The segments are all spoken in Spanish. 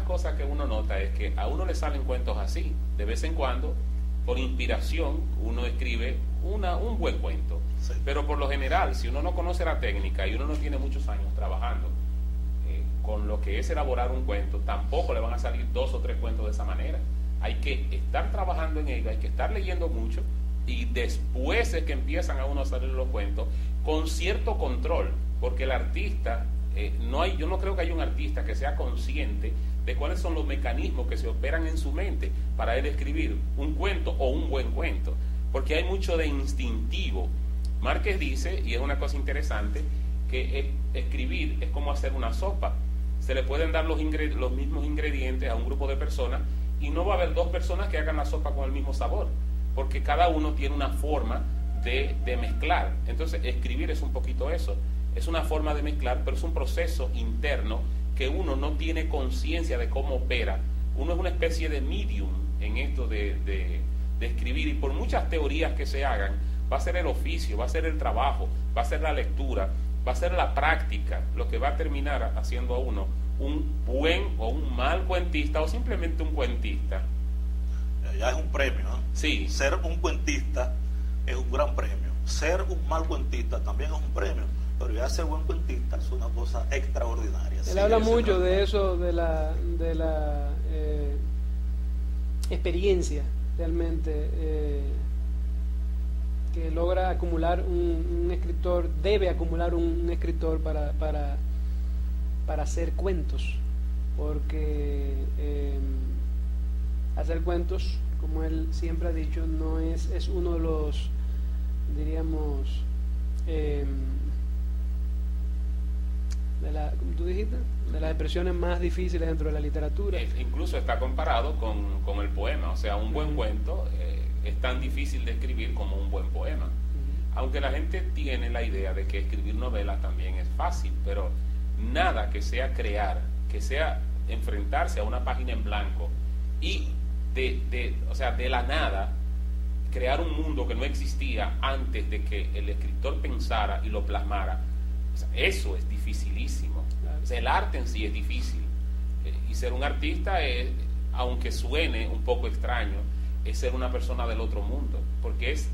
cosas que uno nota es que a uno le salen cuentos así. De vez en cuando, por inspiración, uno escribe un buen cuento. Sí. Pero por lo general, si uno no conoce la técnica y uno no tiene muchos años trabajando con lo que es elaborar un cuento, tampoco le van a salir 2 o 3 cuentos de esa manera. Hay que estar trabajando en ello, hay que estar leyendo mucho, y después es que empiezan a uno a salir los cuentos con cierto control, porque el artista, yo no creo que haya un artista que sea consciente de cuáles son los mecanismos que se operan en su mente para él escribir un cuento o un buen cuento, porque hay mucho de instintivo. Márquez dice, y es una cosa interesante, que escribir es como hacer una sopa. Se le pueden dar los mismos ingredientes a un grupo de personas y no va a haber 2 personas que hagan la sopa con el mismo sabor, porque cada uno tiene una forma de mezclar. Entonces escribir es un poquito eso, es una forma de mezclar, pero es un proceso interno que uno no tiene conciencia de cómo opera. Uno es una especie de medium en esto de escribir, y por muchas teorías que se hagan, va a ser el oficio, va a ser el trabajo, va a ser la lectura, va a ser la práctica lo que va a terminar haciendo a uno un buen o un mal cuentista, o simplemente un cuentista. Ya es un premio, ¿no? Sí. Ser un cuentista es un gran premio. Ser un mal cuentista también es un premio, pero ya ser buen cuentista es una cosa extraordinaria. Él habla mucho de eso, de la experiencia realmente que logra acumular un escritor, debe acumular un escritor para hacer cuentos, porque hacer cuentos, como él siempre ha dicho, no es uno de los, diríamos, como tú dijiste, de las expresiones más difíciles dentro de la literatura. Incluso está comparado con el poema, o sea, un buen cuento es tan difícil de escribir como un buen poema. Aunque la gente tiene la idea de que escribir novelas también es fácil, pero nada que sea crear, que sea enfrentarse a una página en blanco y de la nada crear un mundo que no existía antes de que el escritor pensara y lo plasmara. O sea, eso es dificilísimo. O sea, el arte en sí es difícil. Y ser un artista es, aunque suene un poco extraño, es ser una persona del otro mundo, porque es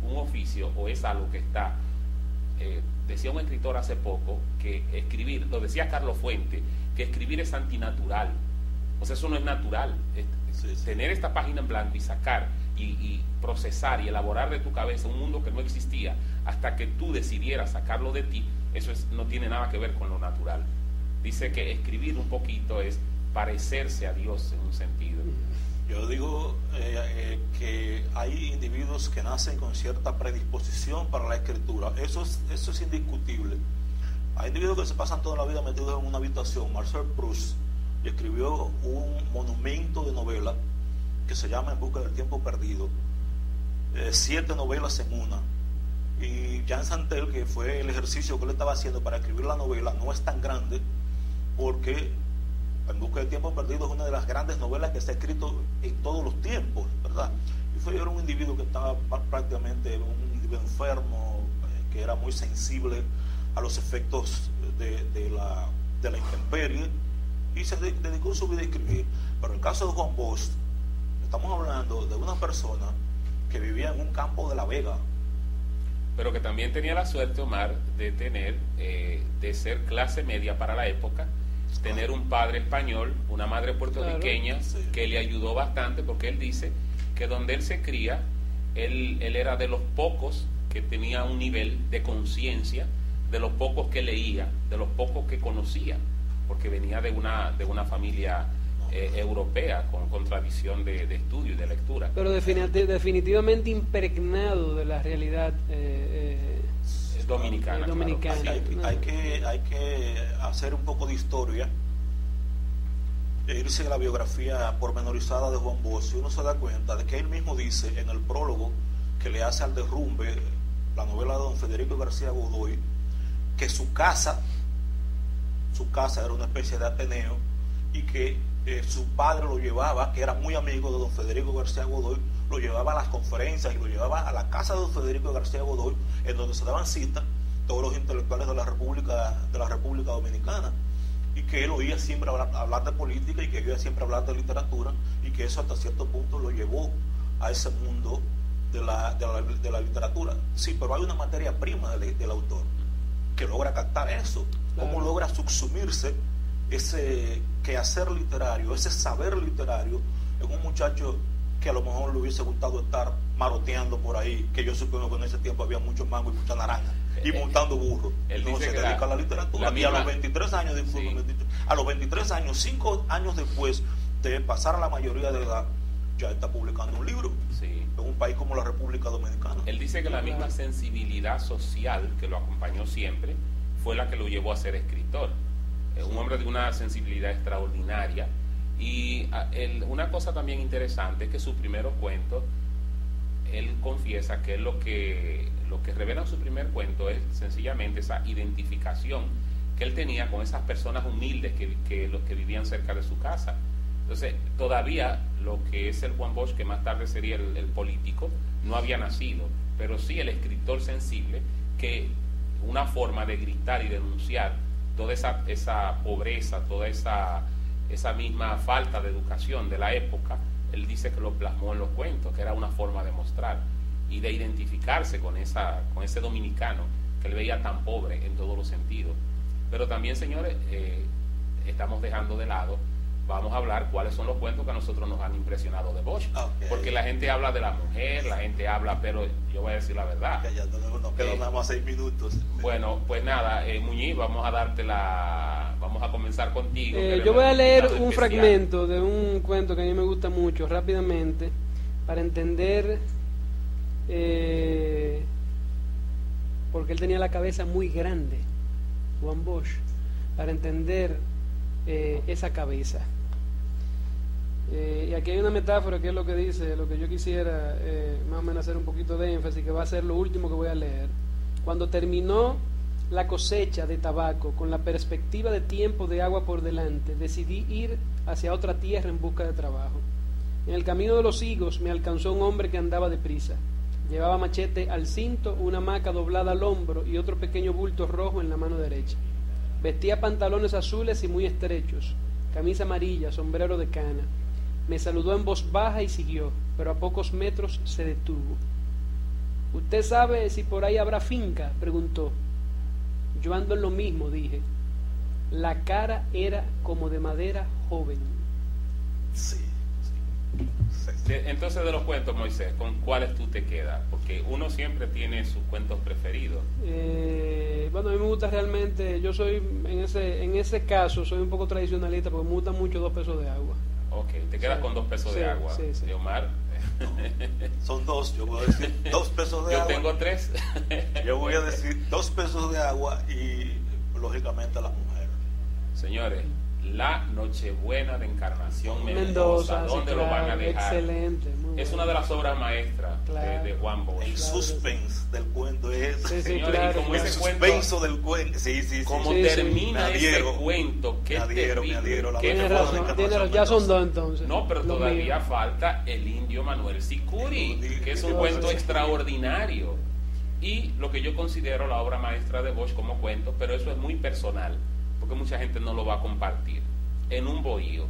un oficio o es algo que está... decía un escritor hace poco que escribir, lo decía Carlos Fuente, que escribir es antinatural. O sea, eso no es natural. Tener esta página en blanco y sacar y procesar y elaborar de tu cabeza un mundo que no existía hasta que tú decidieras sacarlo de ti, eso no tiene nada que ver con lo natural. Dice que escribir un poquito es parecerse a Dios en un sentido. Yo digo que hay individuos que nacen con cierta predisposición para la escritura. Eso es indiscutible. Hay individuos que se pasan toda la vida metidos en una habitación. Marcel Proust escribió un monumento de novela que se llama En busca del tiempo perdido. 7 novelas en una. Y Jean Santel, que fue el ejercicio que él estaba haciendo para escribir la novela, no es tan grande, porque En busca del tiempo perdido es una de las grandes novelas que se ha escrito en todos los tiempos, ¿verdad? Y era un individuo que estaba prácticamente, un individuo enfermo, que era muy sensible a los efectos de la intemperie, y se dedicó su vida a escribir. Pero en el caso de Juan Bosch, estamos hablando de una persona que vivía en un campo de La Vega, pero que también tenía la suerte, Omar, de ser clase media para la época, tener un padre español, una madre puertorriqueña, claro, sí, que le ayudó bastante, porque él dice que donde él se cría, él era de los pocos que tenía un nivel de conciencia, de los pocos que leía, de los pocos que conocía, porque venía de una familia europea con tradición de estudio y de lectura. Pero definitivamente impregnado de la realidad dominicana. Claro. Hay que hacer un poco de historia e irse a la biografía pormenorizada de Juan Bosch, y uno se da cuenta de que él mismo dice en el prólogo que le hace al Derrumbe, la novela de don Federico García Godoy, que su casa era una especie de Ateneo, y que su padre lo llevaba, que era muy amigo de don Federico García Godoy, lo llevaba a las conferencias y lo llevaba a la casa de don Federico García Godoy, en donde se daban cita todos los intelectuales de la República Dominicana. y que él oía siempre hablar de política y que oía siempre hablar de literatura, y que eso hasta cierto punto lo llevó a ese mundo de la literatura. Sí, pero hay una materia prima del autor que logra captar eso. Claro. Cómo logra subsumirse ese quehacer literario, ese saber literario en un muchacho que a lo mejor le hubiese gustado estar maroteando por ahí, que yo supongo que en ese tiempo había mucho mango y mucha naranja, y montando burros. Entonces se dedica a la literatura, y a los 23 años, a los 23 años, 5 años después de pasar a la mayoría de edad, ya está publicando un libro, Sí. en un país como la República Dominicana. Él dice que la misma sensibilidad social que lo acompañó siempre fue la que lo llevó a ser escritor. Un hombre de una sensibilidad extraordinaria. Y una cosa también interesante es que sus primeros cuentos, él confiesa que lo que revela en su primer cuento es sencillamente esa identificación que él tenía con esas personas humildes que vivían cerca de su casa. Entonces, todavía lo que es el Juan Bosch, que más tarde sería el político, no había nacido, pero sí el escritor sensible, que una forma de gritar y denunciar toda esa pobreza, toda esa misma falta de educación de la época, él dice que lo plasmó en los cuentos, que era una forma de mostrar y de identificarse con ese dominicano que él veía tan pobre en todos los sentidos. Pero también, señores, estamos dejando de lado, vamos a hablar cuáles son los cuentos que a nosotros nos han impresionado de Bosch. Okay. Porque la gente habla de la mujer, la gente habla, pero yo voy a decir la verdad. Que ya nos quedan nada más 6 minutos. Bueno, pues nada, Muñiz, vamos a comenzar contigo. Yo voy a leer un fragmento de un cuento que a mí me gusta mucho, rápidamente, para entender, porque él tenía la cabeza muy grande, Juan Bosch, para entender esa cabeza. Y aquí hay una metáfora que es lo que dice, lo que yo quisiera más o menos hacer un poquito de énfasis, que va a ser lo último que voy a leer. Cuando terminó la cosecha de tabaco, con la perspectiva de tiempo de agua por delante, decidí ir hacia otra tierra en busca de trabajo. En el camino de los higos me alcanzó un hombre que andaba deprisa. Llevaba machete al cinto, una hamaca doblada al hombro y otro pequeño bulto rojo en la mano derecha. Vestía pantalones azules y muy estrechos, camisa amarilla, sombrero de cana. Me saludó en voz baja y siguió, pero a pocos metros se detuvo. ¿Usted sabe si por ahí habrá finca?, preguntó. Yo ando en lo mismo, dije. La cara era como de madera joven. Sí. Entonces, de los cuentos, Moisés, ¿con cuáles tú te quedas? Porque uno siempre tiene sus cuentos preferidos. Bueno, a mí me gusta realmente, yo soy, en ese caso, soy un poco tradicionalista porque me gusta mucho 2 pesos de agua. Ok, te quedas con 2 pesos de agua. Sí. ¿De Omar? No, son 2, yo voy a decir 2 pesos de agua. Yo tengo 3. Yo voy a decir 2 pesos de agua y, lógicamente, a las mujeres. Señores, La Nochebuena de Encarnación Mendoza, ¿dónde sí, lo van a dejar? Excelente, muy Es bueno. una de las obras maestras de Juan Bosch. El suspense del cuento es... Sí, Señores, claro. y como el ese suspenso cuento, del cuento. Sí. como Sí, termina Me ese adhiero. cuento, qué Me adhiero, la qué Tienes verdad. razón, tienes razón, ya son 2 entonces. No, pero Los todavía míos. falta el indio Manuel Sicuri, que es un cuento extraordinario. Y lo que yo considero la obra maestra de Bosch como cuento, pero eso es muy personal, porque mucha gente no lo va a compartir. En un bohío,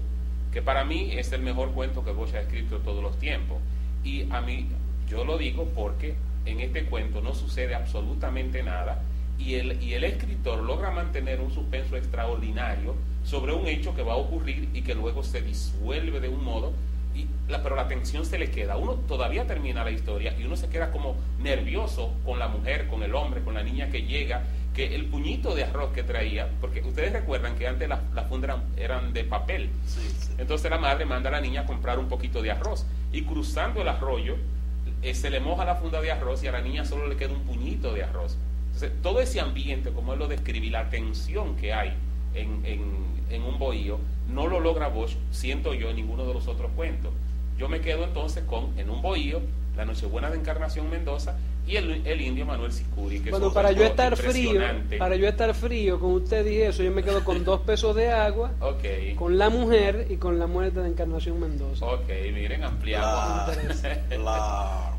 que para mí es el mejor cuento que Bosch ha escrito de todos los tiempos. Y a mí, yo lo digo porque en este cuento no sucede absolutamente nada y el escritor logra mantener un suspenso extraordinario sobre un hecho que va a ocurrir y que luego se disuelve de un modo, pero la tensión se le queda. Uno todavía termina la historia y uno se queda como nervioso con la mujer, con el hombre, con la niña que llega, que el puñito de arroz que traía, porque ustedes recuerdan que antes las fundas eran de papel. Sí. Entonces la madre manda a la niña a comprar un poquito de arroz y cruzando el arroyo se le moja la funda de arroz y a la niña solo le queda un puñito de arroz. Entonces todo ese ambiente, como él lo describe, la tensión que hay en un bohío, no lo logra Bosch, siento yo, en ninguno de los otros cuentos. Yo me quedo entonces con En un bohío, La Nochebuena de Encarnación Mendoza y el indio Manuel Sicuri, que Bueno, es para otro yo estar impresionante. frío con usted y eso, yo me quedo con 2 pesos de agua, Ok. con La Mujer y con La Muerte de Encarnación Mendoza. Ok, miren, ampliamos. La